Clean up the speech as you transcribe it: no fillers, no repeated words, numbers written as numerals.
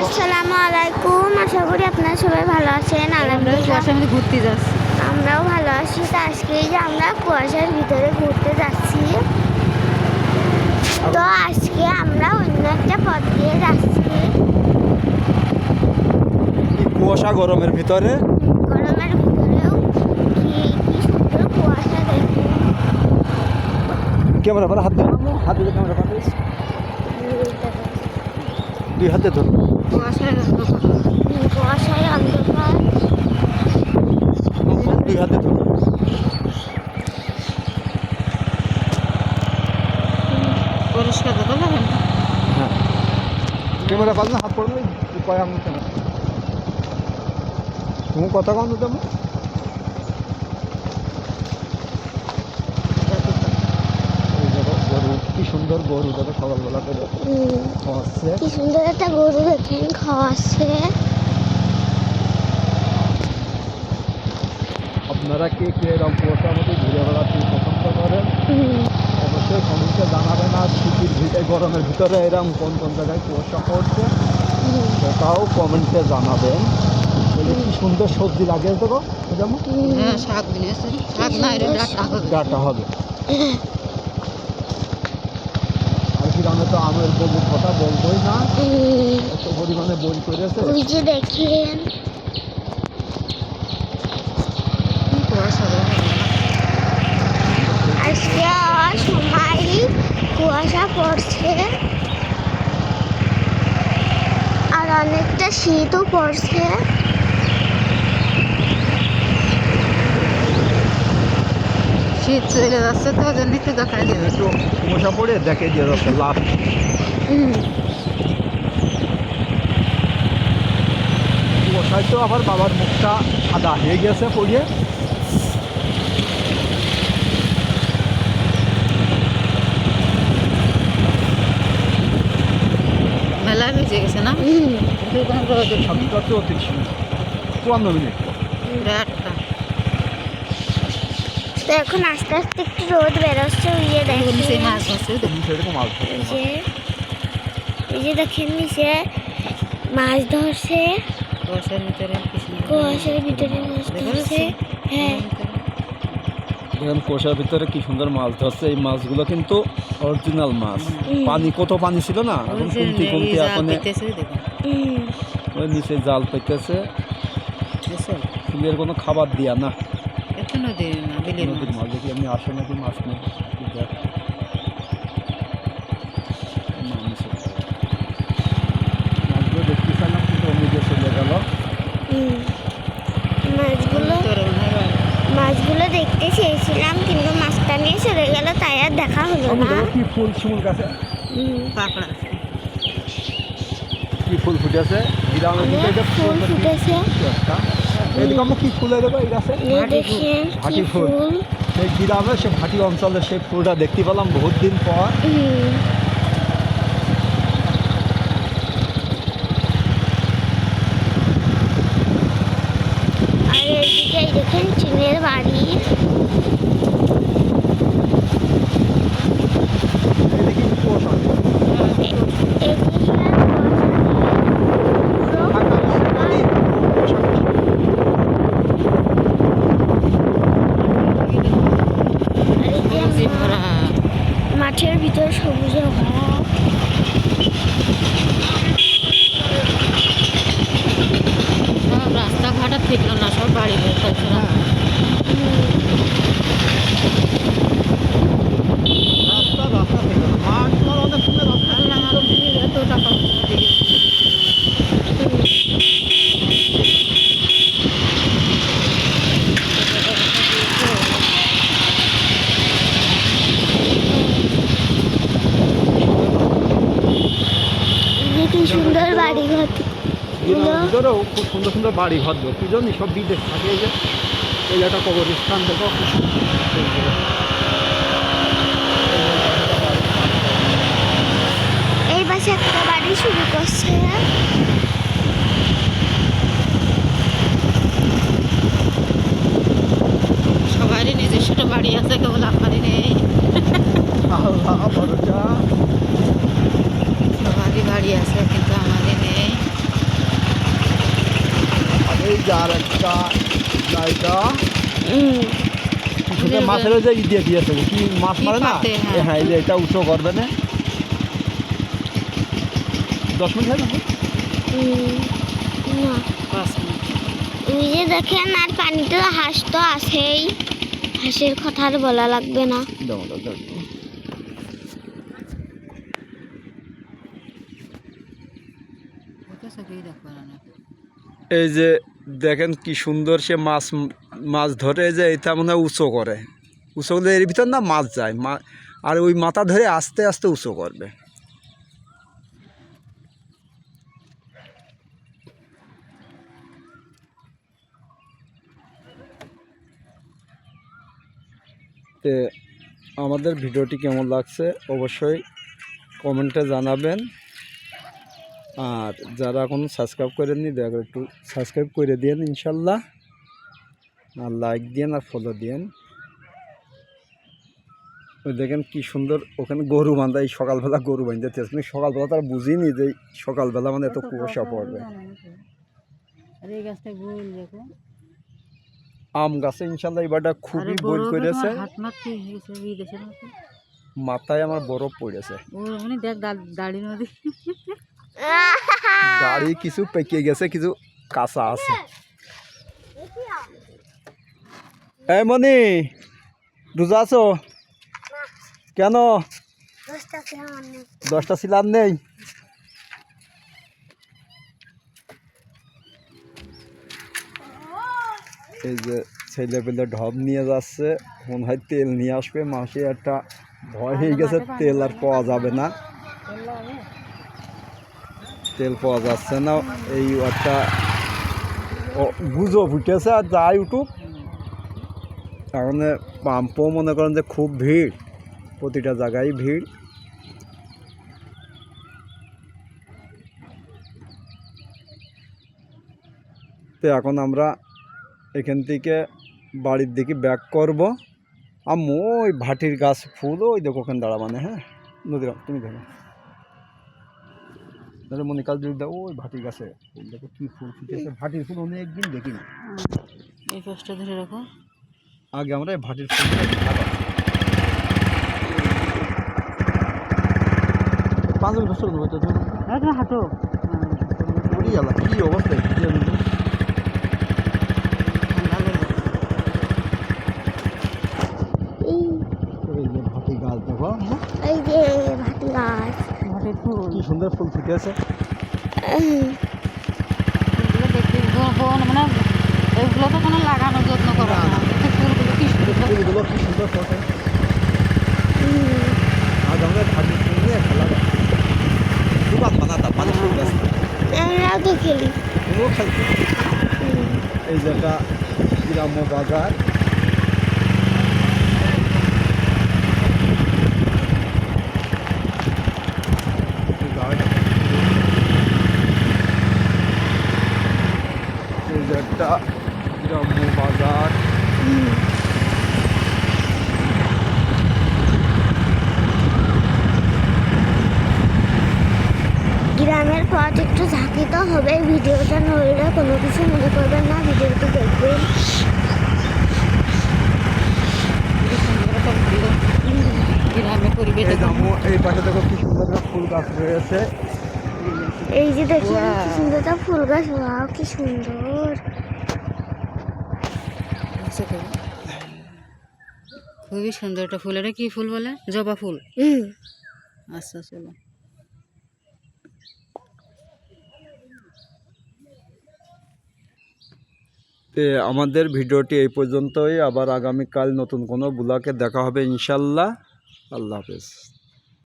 আসসালামু আলাইকুম, আশা করি আপনারা সবাই ভালো আছেন। কুয়াশার মধ্যে ঘুরতে যাচ্ছি। আমরাও ভালো আছি। তো আজকে এই যে আমরা কুয়াশার ভিতরে ঘুরতে যাচ্ছি। তো আজকে আমরা অন্য একটা পথ দিয়ে যাচ্ছি। কুয়াশা গরমের ভিতরে গরমের ভিতরেও কি সুন্দর কুয়াশা দেখুন। ক্যামেরা পরে হাত দিয়ে হাত দিয়ে ক্যামেরা পরে দুই হাতে ধরো। কুয়াশায় অন্ধকার। দুই হাতে ধরো। পরিষ্কার তো করবেন। হ্যাঁ, ক্যামেরা পাস না হাত পড়বে কয় আঙুল ক্যামেরা। তুমি কথা কম তো গরু কি সুন্দর গরু দেখো সকালবেলা করে খাওয়াচ্ছে। কি সুন্দর একটা গরু দেখেন খাওয়াচ্ছে। আপনারা কে কে এরকম কুয়াশার মধ্যে ঘুরে বেড়াতে পছন্দ করেন অবশ্যই কমেন্টে জানাবেন। আর শীতের ভিতরে গরমের ভিতরে এরকম কোন কোন জায়গায় কুয়াশা পড়ছে সেটাও কমেন্টে জানাবেন। বলে কি সুন্দর সবজি লাগে দেখো যেমন শাক দিয়েছে, শাক না এটা ডাটা হবে। আর কি রান্না তো আমের বলবো কথা বলবোই না, এত পরিমাণে বই করেছে। ওই যে দেখেন আজকে সময় কুয়াশা পড়ছে আর অনেকটা শীতও পড়ছে। শীত চলে যাচ্ছে তো ওই জন্য একটু দেখাই দিয়ে একটু কুয়াশা পড়ে দেখে দিয়ে যাচ্ছে লাভ। কুয়াশায় তো আবার বাবার মুখটা সাদা হয়ে গেছে পড়িয়ে। মেলা ভিজে গেছে না। সাতটা 54 মিনিট। আটটা তো এখন আস্তে আস্তে একটু রোদ বেরোচ্ছে। ইয়ে দেখেন নিচে মাছ আছে সেরকম মাছ এই যে দেখেন নিচে মাছ ধরছে। কুয়াশার ভিতরে কুয়াশার ভিতরে মাছ ধরছে। হ্যাঁ, দেখেন কুয়াশার ভিতরে কি সুন্দর মাছ ধরছে। এই মাছগুলো কিন্তু অরিজিনাল মাছ। পানি কত পানি ছিল না, এখন কমতি কমতি এখন ওই নিচে জাল পেতেছে। ফুলের কোনো খাবার দিয়া না, নদীর মাছ দেখি এমনি আসে নাকি মাছ নেই। মাছগুলো দেখতে চাইলাম কিন্তু অমনি চলে গেল। মাছগুলো দেখতে চেয়েছিলাম কিন্তু মাছটা নিয়ে চলে গেল, তাই আর দেখা হলো না। কি ফুল শিমুল গাছে কি ফুল ফুটেছে, ফুল ফুটেছে। এদিকে আমার কি ফুল দেবো এই গাছে দেখেন ভাটি ফুল। সেই গ্রামে সে ভাটি অঞ্চলে সেই ফুলটা দেখতে পেলাম বহুত দিন পর। আর এদিকে দেখেন টিনের বাড়ি। এদিকে কুয়াশা মাঠের ভিতর সবুজে ভরা। সব রাস্তাঘাট ঠিক না, সব বাড়ি বেরোচ্ছে না। রাস্তা থেকে মাঠ অনেক সুন্দর এত টাকা কি সুন্দর বাড়ি ঘর। ভিতরেও খুব সুন্দর সুন্দর বাড়ি ঘর দেবো কি জানি সব বিদেশ থাকে। এই যে এই একটা কবরস্থান দেখো, এই পাশে একটা বাড়ি শুরু করছে। সবারই নিজস্ব বাড়ি আছে, কেবল আমারই নেই। সবারই বাড়ি আছে কিন্তু আমাদের নেই। যে আর একটা জায়গা হুম সেটা মাছের ওই যে ই দিয়ে দিয়েছে কি মাছ কি মারে না পাতে, হ্যাঁ। হ্যাঁ এই যে এটা উঁচু করবে না 10 মিনিট হয় না না 5 মিনিট। ওই যে দেখেন আর পানিতে হাঁস তো আছেই, হাঁসের কথা আর বলা লাগবে না। দাও দাও দাও দেখেছো কি দেখো না? এই যে দেখেন কি সুন্দর সে মাছ মাছ ধরে যে এটা মনে হয় উঁচু করে উঁচু করলে এর ভিতর না মাছ যায় আর ওই মাথা ধরে আস্তে আস্তে উঁচু করবে তে আমাদের ভিডিওটি কেমন লাগছে অবশ্যই কমেন্টে জানাবেন আর যারা এখনো সাবস্ক্রাইব করেননি দয়া করে একটু সাবস্ক্রাইব করে দিন ইনশাল্লাহ আর লাইক দিন আর ফলো দিন ওই দেখেন কি সুন্দর ওখানে গরু বাঁধা এই সকালবেলা গরু বাঁধতে কিন্তু সকালবেলা তারা বুঝিনি যে সকালবেলা মানে এত কুয়াশা পড়বে আর এই গাছটা গোল দেখো। আম গাছে ইনশাল্লাহ এবারটা খুবই বই করেছে হাত মারতে হয়েছে বিদেশের মতো। মাথায় আমার বরফ পড়েছে ও মানে দেখ দাড়ি নদী। গাড়ি কিছু পেকে গেছে কিছু কাঁচা আছে এই মনি রোজা আছো কেন 10টা সিলাম নেই এই যে ছেলে পেলে ঢব নিয়ে যাচ্ছে মনে হয় তেল নিয়ে আসবে মাসে একটা ভয় হয়ে গেছে তেল আর পাওয়া যাবে না তেল পাওয়া যাচ্ছে না এই একটা গুজব উঠেছে আর যাই উঠুক এখন পাম্পও মনে করেন যে খুব ভিড় প্রতিটা জায়গায় ভিড় তো এখন আমরা এখান থেকে বাড়ির দিকে ব্যাক করব আম্মু ওই ভাটির গাছ ফুল ওই দেখো ওখানে দাঁড়াবানে হ্যাঁ নদীর তুমি দেখো তাহলে মনে কাজ যদি দাও ওই ভাটির গাছে ফুল দেখো কী ফুল ফুটেছে ভাটির ফুল অনেকদিন দেখিনি এই পোস্টটা ধরে রাখো। আগে আমরা এই ভাটির ফুল পাঁচ বছর দেবো তো তুমি হাঁটো। পড়ি গেল কী অবস্থা ভিডিও এই যে ভাটি গাছ দেখো এই যে ভাটি গাছ, ঘাটের ফুল কি সুন্দর ফুল ফুটেছে ফুলগুলো দেখতে মানে এগুলো তো কোনো লাগানো যত্ন করা না, ফুলগুলো কি সুন্দর। ফুলগুলো কি সুন্দর ফোটে আজ আমরা ভাটি ফুল নিয়ে খেলা দুবার বানাতাম মানে ফুল গাছ আমরাও তো খেলি। ও খেলতে এই যেটা গ্রাম্য বাজার এই যে একটা গ্রাম্য বাজার গ্রামের পথ একটু ঝাঁকি তো হবে, ভিডিওটা নইলে কোনো কিছু মনে করবেন না, ভিডিওটি দেখবেন। গ্রামে পরিবেশ এই গ্রাম্য এই পাশে দেখো কি সুন্দর একটা ফুল গাছ রয়েছে এই যে দেখেন কি সুন্দর একটা ফুল গাছ, ওয়াও কি সুন্দর। খুবই সুন্দর একটা ফুল। এটা কি ফুল বলে? জবা ফুল। আচ্ছা চলো। আমাদের ভিডিওটি এই পর্যন্তই, আবার আগামীকাল নতুন কোনো ব্লগে দেখা হবে ইনশাল্লাহ। আল্লাহ হাফেজ।